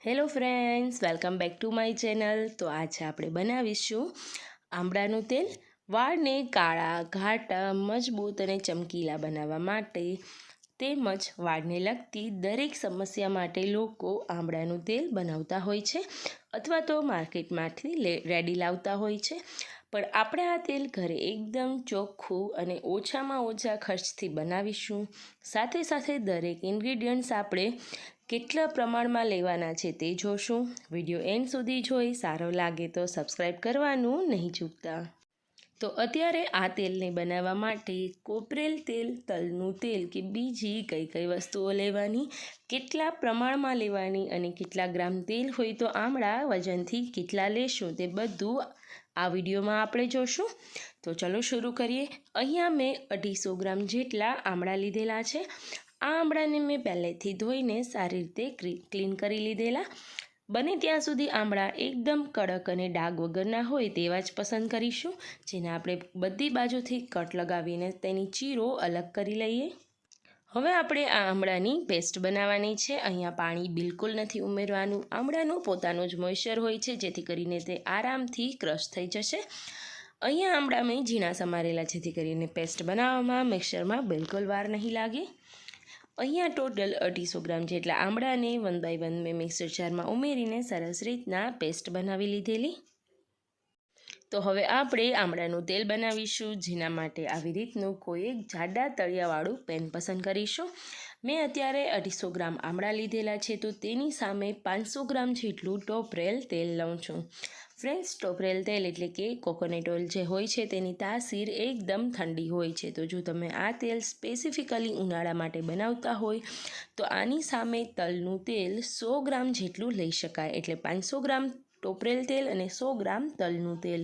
Hello friends, welcome back to my channel. તો આજે આપણે બનાવીશું આમળાનું તેલ. વાળને કાળા, ઘાટા, મજબૂત અને ચમકીલા બનાવવા માટે તેમજ વાળને લગતી દરેક સમસ્યા માટે લોકો આમળાનું તેલ બનાવતા હોય છે અથવા તો માર્કેટમાંથી રેડી લાવતા હોય છે. પણ આપણે આ તેલ ઘરે એકદમ ચોખ્ખું અને ઓછામાં ઓછા ખર્ચથી બનાવીશું. સાથે સાથે દરેક ઇન્ગ્રીડિયન્ટ્સ આપણે કેટલા પ્રમાણમાં લેવાના છે તે જોશું. વિડીયો એન્ડ સુધી જોઈ સારો લાગે તો સબસ્ક્રાઈબ કરવાનું નહીં ચૂકતા. તો અત્યારે આ તેલને બનાવવા માટે કોપરેલ તેલ, તલનું તેલ કે બીજી કઈ વસ્તુઓ લેવાની, કેટલા પ્રમાણમાં લેવાની અને કેટલા ગ્રામ તેલ હોય તો આમળા વજનથી કેટલા લેશું તે બધું આ વિડીયોમાં આપણે જોશું. તો ચલો શરૂ કરીએ. અહીંયા મેં 250 ગ્રામ જેટલા આમળા લીધેલા છે. આ આમળાને મેં પહેલેથી ધોઈને સારી રીતે ક્લીન કરી લીધેલા. બને ત્યાં સુધી આમળા એકદમ કડક અને ડાઘ વગરના હોય તેવા જ પસંદ કરીશું, જેને આપણે બધી બાજુથી કટ લગાવીને તેની ચીરો અલગ કરી લઈએ. હવે આપણે આ આમળાની પેસ્ટ બનાવવાની છે. અહીંયા પાણી બિલકુલ નથી ઉમેરવાનું. આમળાનું પોતાનું જ મોઇશ્ચર હોય છે, જેથી કરીને તે આરામથી ક્રશ થઈ જશે. અહીંયા આમળા મેં ઝીણા સમારેલા, જેથી કરીને પેસ્ટ બનાવવામાં મિક્સરમાં બિલકુલ વાર નહીં લાગે. અહીંયા ટોટલ 250 ગ્રામ જેટલા આમળાને 1 બાય 1 મેં મિક્સર જારમાં ઉમેરીને સરસ રીતના પેસ્ટ બનાવી લીધેલી. તો હવે આપણે આમળાનું તેલ બનાવીશું, જેના માટે આવી રીતનું કોઈ એક જાડા તળિયાવાળું પેન પસંદ કરીશું. મેં અત્યારે 250 ગ્રામ આમળા લીધેલા છે, તો તેની સામે 500 ગ્રામ જેટલું ટોપરેલ તેલ લઉં છું. ફ્રેન્ડ્સ, ટોપરેલ તેલ એટલે કે કોકોનટ ઓઇલ જે હોય છે તેની તાસીર એકદમ ઠંડી હોય છે. તો જો તમે આ તેલ સ્પેસિફિકલી ઉનાળા માટે બનાવતા હોય તો આની સામે તલનું તેલ 100 ગ્રામ જેટલું લઈ શકાય. એટલે 500 ગ્રામ ટોપરેલ તેલ અને 100 ગ્રામ તલનું તેલ.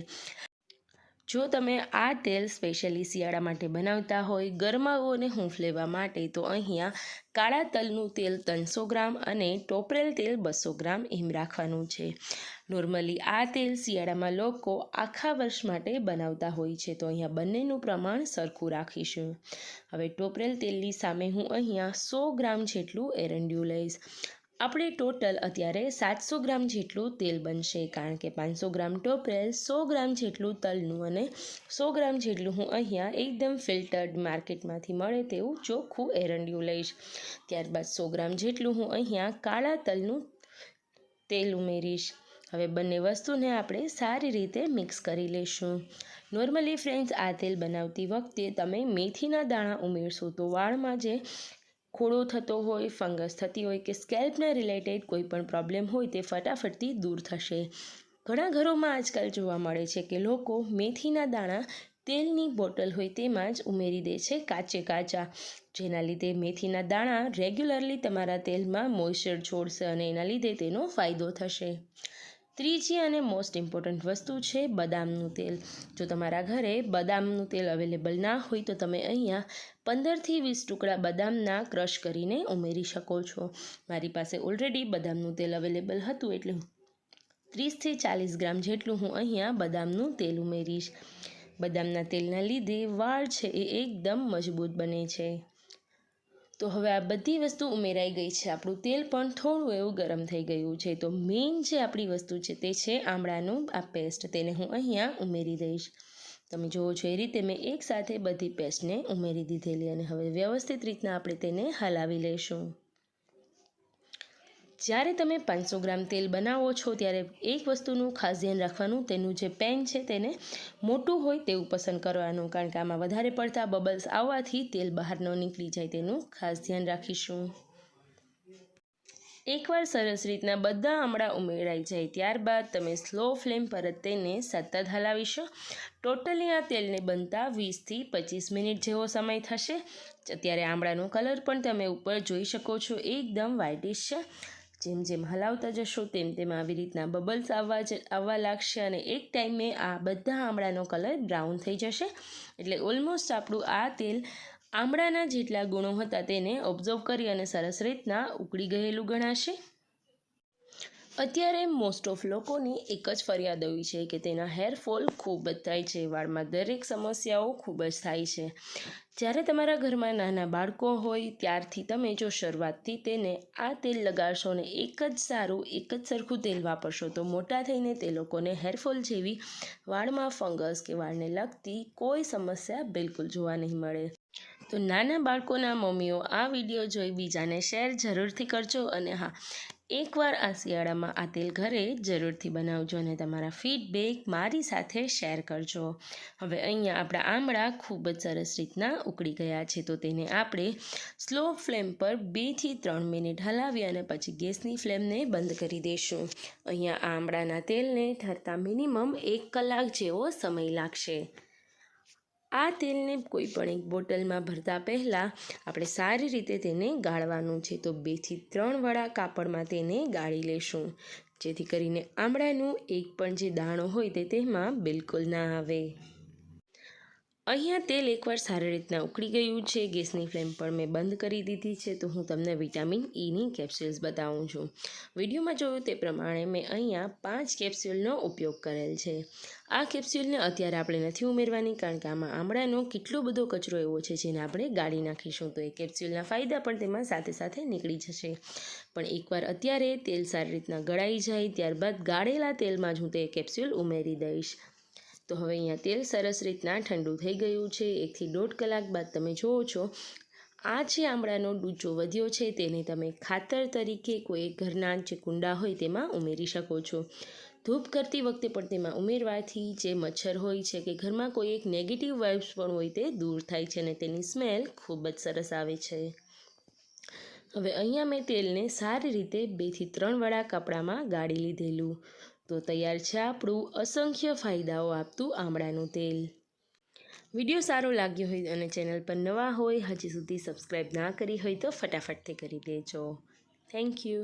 જો તમે આ તેલ સ્પેશિયલી શિયાળા માટે બનાવતા હોય, ગરમાઓને હૂંફ લેવા માટે, તો અહીંયા કાળા તલનું તેલ 300 ગ્રામ અને ટોપરેલ તેલ 200 ગ્રામ એમ રાખવાનું છે. નોર્મલી આ તેલ શિયાળામાં લોકો આખા વર્ષ માટે બનાવતા હોય છે, તો અહીંયા બંનેનું પ્રમાણ સરખું રાખીશું. હવે ટોપરેલ તેલની સામે હું અહીંયા 100 ગ્રામ જેટલું એરંડિયું લઈશ. આપણે ટોટલ અત્યારે 700 ગ્રામ જેટલું તેલ બનશે, કારણ કે 500 ગ્રામ ટોપરેલ, 100 ગ્રામ જેટલું તલનું અને 100 ગ્રામ જેટલું હું અહીંયા એકદમ ફિલ્ટર્ડ માર્કેટમાંથી મળે તેવું ચોખ્ખું એરંડિયું લઈશ. ત્યારબાદ 100 ગ્રામ જેટલું હું અહીંયા કાળા તલનું તેલ ઉમેરીશ. હવે બંને વસ્તુને આપણે સારી રીતે મિક્સ કરી લઈશું. નોર્મલી ફ્રેન્ડ્સ, આ તેલ બનાવતી વખતે તમે મેથીના દાણા ઉમેરશો તો વાળમાં જે ખોડો થતો હોય, ફંગસ થતી હોય કે સ્કેલ્પને રિલેટેડ કોઈ પણ પ્રોબ્લેમ હોય તે ફટાફટથી દૂર થશે. ઘણા ઘરોમાં આજકાલ જોવા મળે છે કે લોકો મેથીના દાણા તેલની બોટલ હોય તેમાં જ ઉમેરી દે છે કાચા, જેના લીધે મેથીના દાણા રેગ્યુલરલી તમારા તેલમાં મોઇશ્ચર છોડશે અને એના લીધે તેનો ફાયદો થશે. ત્રીજી અને મોસ્ટ ઇમ્પોર્ટન્ટ વસ્તુ છે બદામનું તેલ. જો તમારા ઘરે બદામનું તેલ અવેલેબલ ના હોય તો તમે અહીંયા 15થી 20 ટુકડા બદામના ક્રશ કરીને ઉમેરી શકો છો. મારી પાસે ઓલરેડી બદામનું તેલ અવેલેબલ હતું, એટલે 30થી 40 ગ્રામ જેટલું હું અહીંયા બદામનું તેલ ઉમેરીશ. બદામના તેલના લીધે વાળ છે એ એકદમ મજબૂત બને છે. તો હવે આ બધી વસ્તુ ઉમેરાઈ ગઈ છે. આપણું તેલ પણ થોડું એવું ગરમ થઈ ગયું છે. તો મેઇન જે આપણી વસ્તુ છે તે છે આમળાનું આ પેસ્ટ. તેને હું અહીંયા ઉમેરી દઈશ. તમે જુઓ છો એ રીતે મેં એકસાથે બધી પેસ્ટને ઉમેરી દીધેલી અને હવે વ્યવસ્થિત રીતના આપણે તેને હલાવી લઈશું. જ્યારે તમે 500 ગ્રામ તેલ બનાવો છો ત્યારે એક વસ્તુનું ખાસ ધ્યાન રાખવાનું, તેનું જે પેન છે તેને મોટું હોય તેવું પસંદ કરવાનું, કારણ કે આમાં વધારે પડતા બબલ્સ આવવાથી તેલ બહાર ન નીકળી જાય, તેનું ખાસ ધ્યાન રાખીશું. એકવાર સરસ રીતના બધા આમળા ઉમેરાઈ જાય ત્યારબાદ તમે સ્લો ફ્લેમ પર જ તેને સતત હલાવીશો. ટોટલી આ તેલને બનતા 20થી 25 મિનિટ જેવો સમય થશે. અત્યારે આમળાનો કલર પણ તમે ઉપર જોઈ શકો છો, એકદમ વ્હાઇટિશ છે. જેમ જેમ હલાવતા જશો તેમ આવી રીતના બબલ્સ આવવા લાગશે અને એક ટાઈમે આ બધા આમળાનો કલર બ્રાઉન થઈ જશે. એટલે ઓલમોસ્ટ આપણું આ તેલ આમળાના જેટલા ગુણો હતા તેને ઓબ્ઝર્વ કરી અને સરસ રીતના ઉકળી ગયેલું ગણાશે. અત્યારે મોસ્ટ ઓફ લોકોની એક જ ફરિયાદ હોય છે કે તેના હેરફોલ ખૂબ જ થાય છે, વાળમાં દરેક સમસ્યાઓ ખૂબ જ થાય છે. જ્યારે તમારા ઘરમાં નાના બાળકો હોય ત્યારથી તમે જો શરૂઆતથી તેને આ તેલ લગાડશો ને એક જ સારું એક જ સરખું તેલ વાપરશો તો મોટા થઈને તે લોકોને હેરફોલ જેવી વાળમાં ફંગસ કે વાળને લગતી કોઈ સમસ્યા બિલકુલ જોવા નહીં મળે. તો નાના બાળકોના મમ્મીઓ આ વિડીયો જોઈ બીજાને શેર જરૂરથી કરજો. અને હા, એકવાર આ શિયાળામાં આ તેલ ઘરે જરૂરથી બનાવજો અને તમારા ફીડબેક મારી સાથે શેર કરજો. હવે અહીંયા આપણા આમળા ખૂબ જ સરસ રીતના ઉકળી ગયા છે, તો તેને આપણે સ્લો ફ્લેમ પર 2 થી 3 મિનિટ હલાવી અને પછી ગેસની ફ્લેમને બંધ કરી દઈશું. અહીંયા આમળાના તેલને ઠરતા મિનિમમ 1 કલાક જેવો સમય લાગશે. આ તેલને કોઈ પણ એક બોટલમાં ભરતા પહેલાં આપણે સારી રીતે તેને ગાળવાનું છે, તો 2 થી 3 વડા કાપડમાં તેને ગાળી લેશું, જેથી કરીને આમળાનું એક પણ જે દાણો હોય તે તેમાં બિલકુલ ના આવે. અહીંયા તેલ એકવાર સારી રીતના ઉકળી ગયું છે, ગેસની ફ્લેમ પણ મેં બંધ કરી દીધી છે. તો હું તમને વિટામિન ઈની કેપ્સ્યુલ્સ બતાવું છું. વિડીયોમાં જોયું તે પ્રમાણે મેં અહીંયા 5 કેપ્સ્યુલનો ઉપયોગ કરેલ છે. આ કેપ્સ્યુલને અત્યારે આપણે નથી ઉમેરવાની, કારણ કે આમાં આમળાનો કેટલો બધો કચરો એવો છે જેને આપણે ગાળી નાખીશું, તો એ કેપ્સ્યુલના ફાયદા પણ તેમાં સાથે સાથે નીકળી જશે. પણ એકવાર અત્યારે તેલ સારી રીતના ગળાઈ જાય ત્યારબાદ ગાળેલા તેલમાં જ હું તે કેપ્સ્યુલ ઉમેરી દઈશ. તો હવે અહીંયા તેલ સરસ રીતના ઠંડુ થઈ ગયું છે. 1 થી 1.5 કલાક બાદ તમે જુઓ છો આ જે આમળાનો ડૂચો વધ્યો છે તેને તમે ખાતર તરીકે કોઈ ઘરના જે કુંડા હોય તેમાં ઉમેરી શકો છો. ધૂપ કરતી વખતે પણ તેમાં ઉમેરવાથી જે મચ્છર હોય છે કે ઘરમાં કોઈ એક નેગેટિવ વાઇબ્સ પણ હોય તે દૂર થાય છે અને તેની સ્મેલ ખૂબ જ સરસ આવે છે. હવે અહીંયા મેં તેલને સારી રીતે 2 થી 3 વડા કપડામાં ગાળી લીધેલું. તો તૈયાર છે આપણું અસંખ્ય ફાયદાઓ આપતું આમળાનું તેલ. વિડીયો સારો લાગ્યો હોય અને ચેનલ પર નવા હોય, હજી સુધી સબસ્ક્રાઈબ ના કરી હોય તો ફટાફટથી કરી દેજો. Thank you.